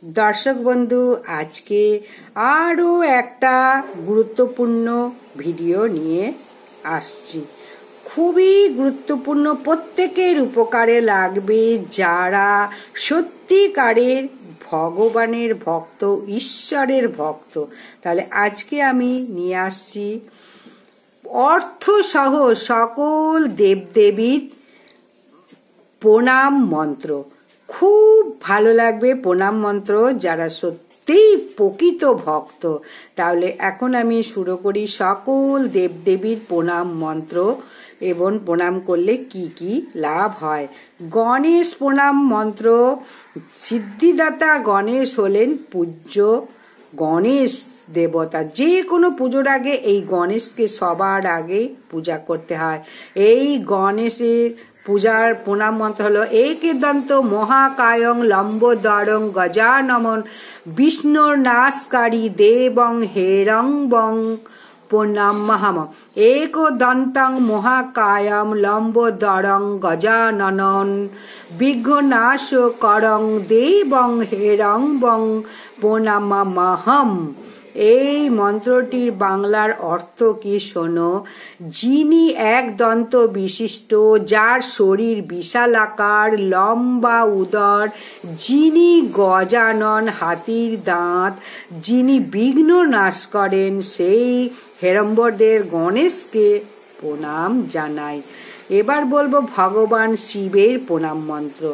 দর্শক বন্ধু, আজকে আরো একটা গুরুত্বপূর্ণ ভিডিও নিয়ে আসছি। খুবই গুরুত্বপূর্ণ, প্রত্যেকের উপকারে লাগবে যারা সত্যিকারের ভগবানের ভক্ত, ঈশ্বরের ভক্ত। তাহলে আজকে আমি নিয়ে আসছি অর্থ সহ সকল দেবদেবীর প্রণাম মন্ত্র। খুব ভালো লাগবে প্রণাম মন্ত্র যারা সত্যিই প্রকৃত ভক্ত। তাহলে এখন আমি শুরু করি সকল দেবদেবীর প্রণাম মন্ত্র এবং প্রণাম করলে কি কি লাভ হয়। গণেশ প্রণাম মন্ত্র। সিদ্ধিদাতা গণেশ হলেন পূজ্য গণেশ দেবতা। যে কোনো পুজোর আগে এই গণেশকে সবার আগে পূজা করতে হয়। এই গণেশের পূজার প্রণাম মন্ত্র হলো একেদন্ত মহাকায়ং লম্বোদরং গজানমন বিষ্ণুর নাশকারী দেবং হেরংবং প্রণাম্যহম। একদন্তং মহাকায়ং লম্বোদরং গজাননং বিঘ্ননাশকরং দেবং হেরংবং প্রণাম্যহম। এই মন্ত্রটির বাংলার অর্থ কি শোনো। যিনি এক দন্ত বিশিষ্ট, যার শরীর বিশালাকার, লম্বা উদর, যিনি গজানন হাতির দাঁত, যিনি বিঘ্ন নাশ করেন, সেই হেরম্বদের গণেশকে প্রণাম জানাই। এবার বলবো ভগবান শিবের প্রণাম মন্ত্র।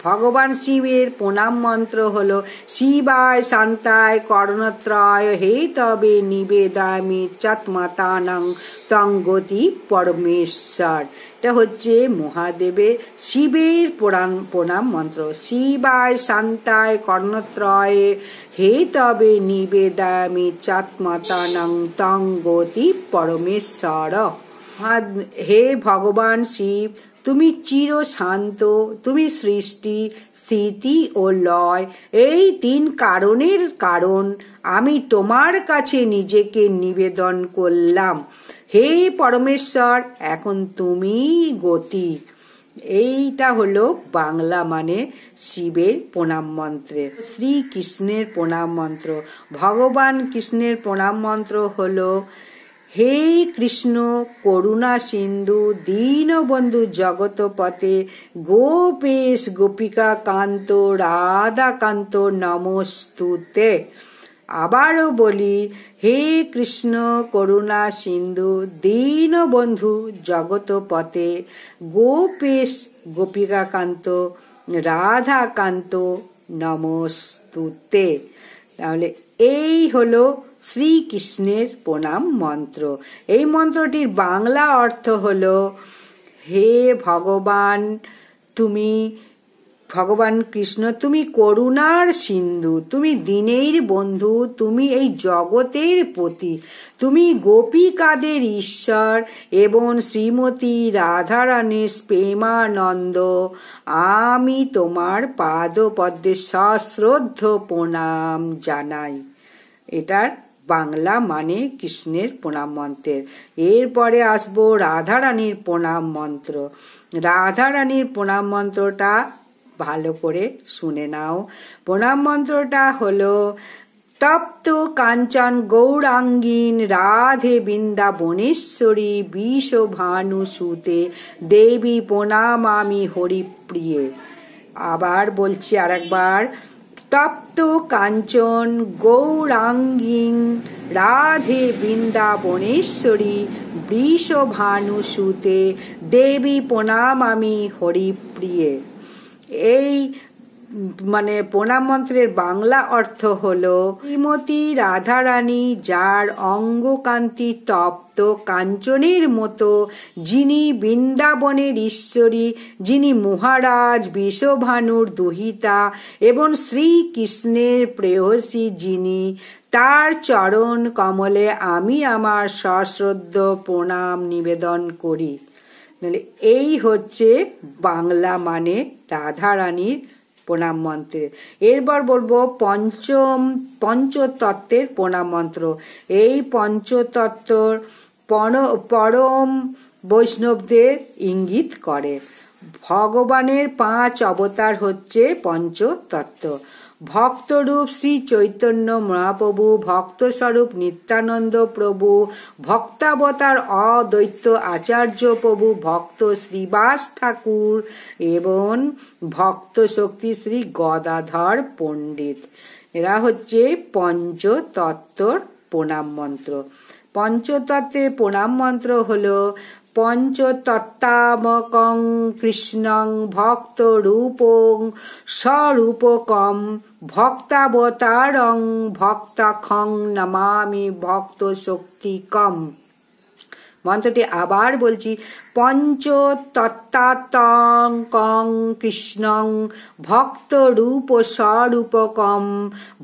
ভগবান শিবের প্রণাম মন্ত্র হলো শিবায় শান্তায় কর্ণত্রয় হে তবে নিবেদামি চৎমাতানং তঙ্গতি পরমেশ্বর। এটা হচ্ছে মহাদেবের শিবের প্রণাম মন্ত্র। শিবায় শান্তায় কর্ণত্রয় হে তবে নিবেদামি চৎমাতানং তঙ্গতি পরমেশ্বর। হে ভগবান শিব, তুমি চির শান্ত, তুমি সৃষ্টি, স্থিতি ও লয়, এই তিন কারণের কারণ। আমি তোমার কাছে নিজেকে নিবেদন করলাম। হে পরমেশ্বর, এখন তুমি গতি। এইটা হলো বাংলা মানে শিবের প্রণাম মন্ত্রের। শ্রীকৃষ্ণের প্রণাম মন্ত্র। ভগবান কৃষ্ণের প্রণাম মন্ত্র হলো হে কৃষ্ণ করুণা সিন্ধু দীনবন্ধু জগৎপতে গোপেশ গোপিকা কান্ত রাধা কান্ত নমস্তুতে। আবারও বলি, হে কৃষ্ণ করুণা সিন্ধু দীনবন্ধু জগৎপতে গোপেশ গোপিকা কান্ত রাধা কান্ত নমস্তুতে। তাহলে এই হলো শ্রীকৃষ্ণের প্রণাম মন্ত্র। এই মন্ত্রটির বাংলা অর্থ হলো হে ভগবান, তুমি ভগবান কৃষ্ণ, তুমি করুণার সিন্ধু, তুমি দীনের বন্ধু, তুমি এই জগতের পতি, তুমি গোপিকাদের ঈশ্বর এবং শ্রীমতী রাধারানীর প্রেমানন্দ। আমি তোমার পাদপদ্মে সশ্রদ্ধ প্রণাম জানাই। এটার বাংলা মানে কৃষ্ণের প্রণাম মন্ত্রের। এরপরে আসবো রাধারানীর প্রণাম মন্ত্র। রাধারানীর প্রণাম মন্ত্রটা ভালো করে শুনে নাও। প্রণাম মন্ত্রটা হলো তপ্ত কাঞ্চন গৌরাঙ্গীন রাধে বৃন্দাবনেশ্বরী বিষভানু সুতে দেবী প্রণামামি হরিপ্রিয়ে। আবার বলছি আরেকবার, তপ্ত কাঞ্চন গৌরাঙ্গীং রাধে বৃন্দাবনেশ্বরী বৃষভানু সুতে দেবী প্রণামামি হরিপ্রিয়ে। এই মানে প্রণাম মন্ত্রের বাংলা অর্থ হলো শ্রীমতী রাধারানী, যার অঙ্গকান্তি তপ্ত কাঞ্চনের মতো, যিনি বৃন্দাবনের ঈশ্বরী, যিনি মহারাজ বিষভানুর দুহিতা এবং শ্রীকৃষ্ণের প্রেয়সী, যিনি, তার চরণ কমলে আমি আমার সশ্রদ্ধ প্রণাম নিবেদন করি। এই হচ্ছে বাংলা মানে রাধারানীর প্রণাম মন্ত্রের। এরপর বলবো পঞ্চতত্ত্বের প্রণাম মন্ত্র। এই পঞ্চতত্ত্বর পরম বৈষ্ণবদের ইঙ্গিত করে। ভগবানের 5 অবতার হচ্ছে পঞ্চতত্ত্ব। ভক্তরূপ শ্রী চৈতন্য মহাপ্রভু, ভক্ত স্বরূপ নিত্যানন্দ প্রভু, ভক্তাবতার অদ্বৈত আচার্য প্রভু, ভক্ত শ্রীবাস ঠাকুর এবং ভক্ত শক্তি শ্রী গদাধর পণ্ডিত। এরা হচ্ছে পঞ্চতত্ত্বর প্রণাম মন্ত্র। পঞ্চতত্ত্বের প্রণাম মন্ত্র হলো পঞ্চতত্ত্বামকং কৃষ্ণং ভক্ত রূপং স্বরূপকম ভক্তাবতারং ভক্তাখং নমামি ভক্ত শক্তিকম। মন্ত্রটি আবার বলছি, পঞ্চতত্ত্বাত্মকং কৃষ্ণং ভক্ত রূপ স্বরূপকম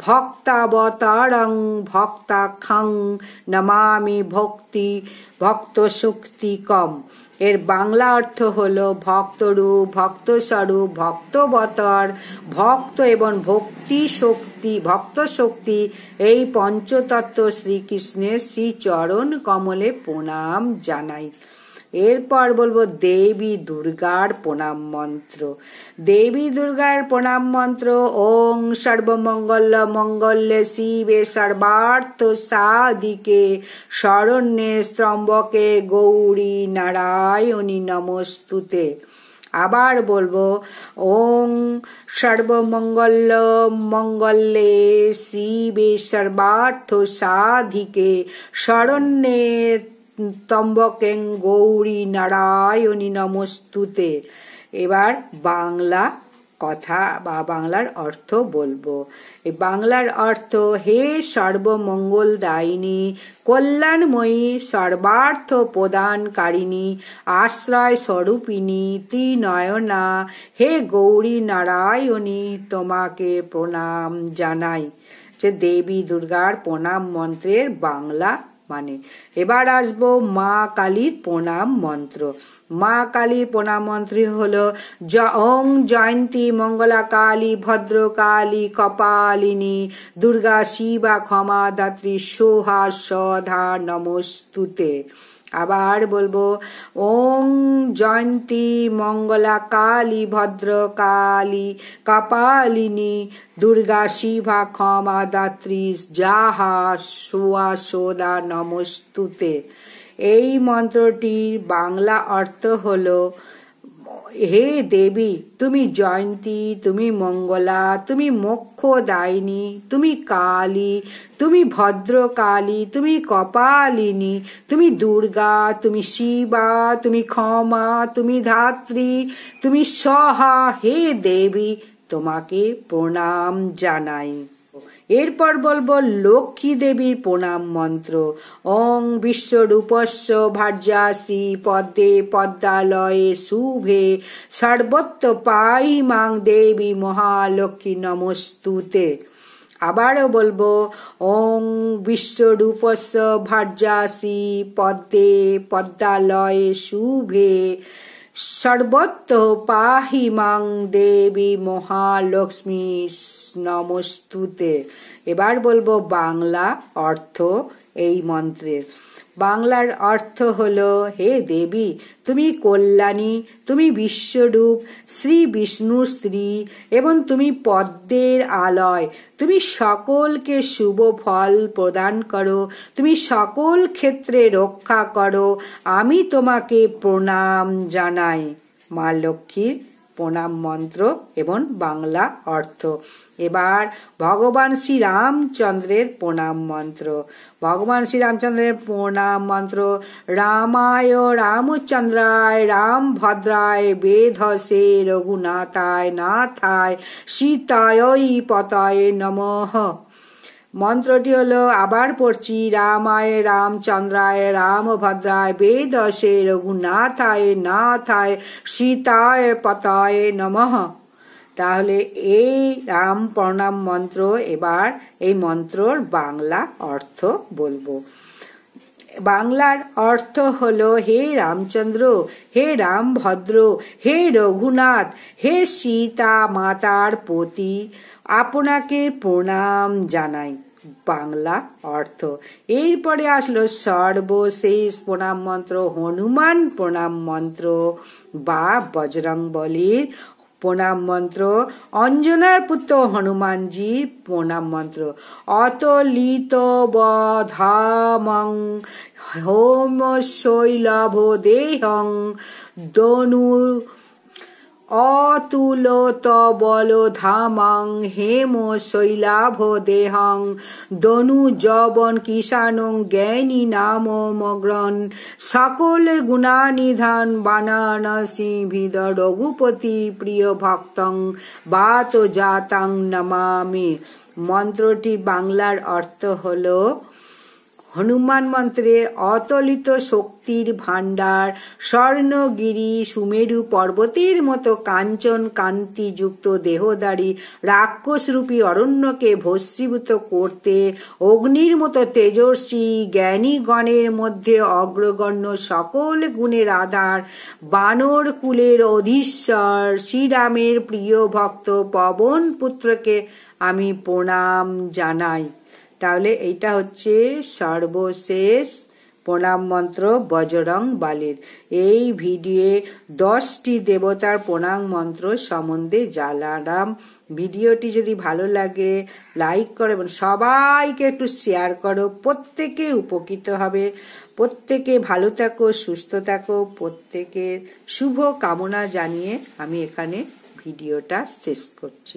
ভক্তাবতারং ভক্তাখং নমামি ভক্ত শক্তিকম। এর বাংলা অর্থ হলো ভক্তরূপ, ভক্ত স্বরূপ, ভক্তবতার, ভক্ত এবং ভক্তি শক্তি, ভক্ত শক্তি এই পঞ্চতত্ত্ব শ্রীকৃষ্ণের শ্রী চরণ কমলে প্রণাম জানাই। এরপর বলবো দেবী দুর্গার প্রণাম মন্ত্র। দেবী দুর্গার প্রণাম মন্ত্র ওং সর্বমঙ্গল মঙ্গলে শিবে সর্বার্থ সাধিকে শরণ্যে ত্র্যম্বকে গৌরী নারায়ণী নমস্তুতে। আবার বলবো ওং সর্বমঙ্গল মঙ্গলে শিবে সর্বার্থ সাধিকে শরণ্যে ত্র্যম্বকেং গৌরী নারায়ণী নমস্তুতে। এবার বাংলা কথা বা বাংলার অর্থ বলবো। এই বাংলার অর্থ, হে সর্বমঙ্গল দায়িনী, কল্যাণময়ী, সর্বার্থ প্রদানকারিণী, আশ্রয় স্বরূপিণী, ত্রিনয়না, হে গৌরী নারায়ণী তোমাকে প্রণাম জানাই। যে দেবী দুর্গার প্রণাম মন্ত্রের বাংলা মানে। এবার আসবো মা কালীর প্রণাম মন্ত্র। মা কালীর প্রণাম মন্ত্র হলো ওং জয়ন্তী মঙ্গলা কালী ভদ্র কালী কপালিনী দুর্গা শিবা ক্ষমা দাত্রী সোহা সধা নমস্তুতে। আবার বলবো ওং জয়ন্তী মঙ্গলা কালী ভদ্র কালী কপালিনী দুর্গা শিবা ক্ষমা দাত্রী যাহা সোয়া সোদা নমস্তুতে। এই মন্ত্রটির বাংলা অর্থ হলো, হে দেবী, তুমি জয়ন্তী, তুমি মঙ্গলা, তুমি মোক্ষদায়িনী, তুমি কালী, তুমি ভদ্রকালী, তুমি কপালিনী, তুমি দুর্গা, তুমি শিবা, তুমি ক্ষমা, তুমি ধাত্রী, তুমি সহা। হে দেবী তোমাকে প্রণাম জানাই। এরপর বলবো লক্ষ্মী দেবীর প্রণাম মন্ত্র ওং বিশ্বরূপস্য ভার্যাসি পদ্মে পদ্মালয়ে শুভে সর্বত্র পাহি মাং দেবী মহালক্ষ্মী নমস্তুতে। আবারও বলবো ওং বিশ্বরূপস্য ভার্যাসি পদ্মে পদ্মালয়ে শুভে সর্বত্র পাহি মাং দেবী মহালক্ষ্মী নমস্তুতে। এবার বলবো বাংলা অর্থ এই মন্ত্রের। বাংলার অর্থ হলো, হে দেবী তুমি কল্যাণী, তুমি বিশ্বরূপ, শ্রী বিষ্ণুর স্ত্রী এবং তুমি পদ্মের আলয়, তুমি সকলকে শুভ ফল প্রদান করো, তুমি সকল ক্ষেত্রে রক্ষা করো, আমি তোমাকে প্রণাম জানাই। মা লক্ষ্মীর প্রণাম মন্ত্র এবং বাংলা অর্থ। এবার ভগবান শ্রী রামচন্দ্রের প্রণাম মন্ত্র। ভগবান শ্রী রামচন্দ্রের প্রণাম মন্ত্র রামায় রামচন্দ্রায় রামভদ্রায় বেধসে রঘুনাথায় নাথায় সীতায় পতায় নমঃ। মন্ত্রটি হলো, আবার পড়ছি, রামায় রামচন্দ্রায় রামভদ্রায় বেদসে রঘুনাথায় নাথায় সীতায় পতায় নমঃ। তাহলে এই রাম প্রণাম মন্ত্র। এবার এই মন্ত্রর বাংলা অর্থ বলবো। বাংলার অর্থ হলো, হে রামচন্দ্র, হে রামভদ্র, হে রঘুনাথ, হে সীতা মাতার প্রতি আপনাকে প্রণাম জানাই। বাংলা অর্থ। এরপরে আসলো সর্বশেষ প্রণাম মন্ত্র, হনুমান প্রণাম মন্ত্র বা বজরংবলীর প্রণাম মন্ত্র, অঞ্জনার পুত্র হনুমানজির প্রণাম মন্ত্র। অতলিত বধামং হোম শৈলভ দেহং দনু অতুলত বলধামং হেম শৈলাভ দেহং দনু যবন কিষানং জ্ঞানী নাম মগ্রন সকল গুণানিধান বানারসি ভিদ রঘুপতি প্রিয় ভক্তং বাত জাতাং নমামি। মন্ত্রটি বাংলার অর্থ হলো, হনুমান মন্ত্রের অতলিত শক্তির ভাণ্ডার, স্বর্ণগিরি সুমেরু পর্বতের মতো কাঞ্চন কান্তিযুক্ত দেহধারী রাক্ষসরূপী অরণ্যকে ভস্মীভূত করতে অগ্নির মতো তেজস্বী জ্ঞানীগণের মধ্যে অগ্রগণ্য সকল গুণের আধার বানর কুলের অধীশ্বর শ্রীরামের প্রিয় ভক্ত পবন পুত্রকে আমি প্রণাম জানাই। তাহলে এইটা হচ্ছে সর্বশেষ প্রণাম মন্ত্র বজরংবলীর। এই ভিডিওয়ে 10টি দেবতার প্রণাম মন্ত্র সম্বন্ধে জানালাম। ভিডিওটি যদি ভালো লাগে লাইক করো এবং সবাইকে একটু শেয়ার করো, প্রত্যেকে উপকৃত হবে। প্রত্যেকে ভালো থাকো, সুস্থ থাকো, প্রত্যেকের শুভ কামনা জানিয়ে আমি এখানে ভিডিওটা শেষ করছি।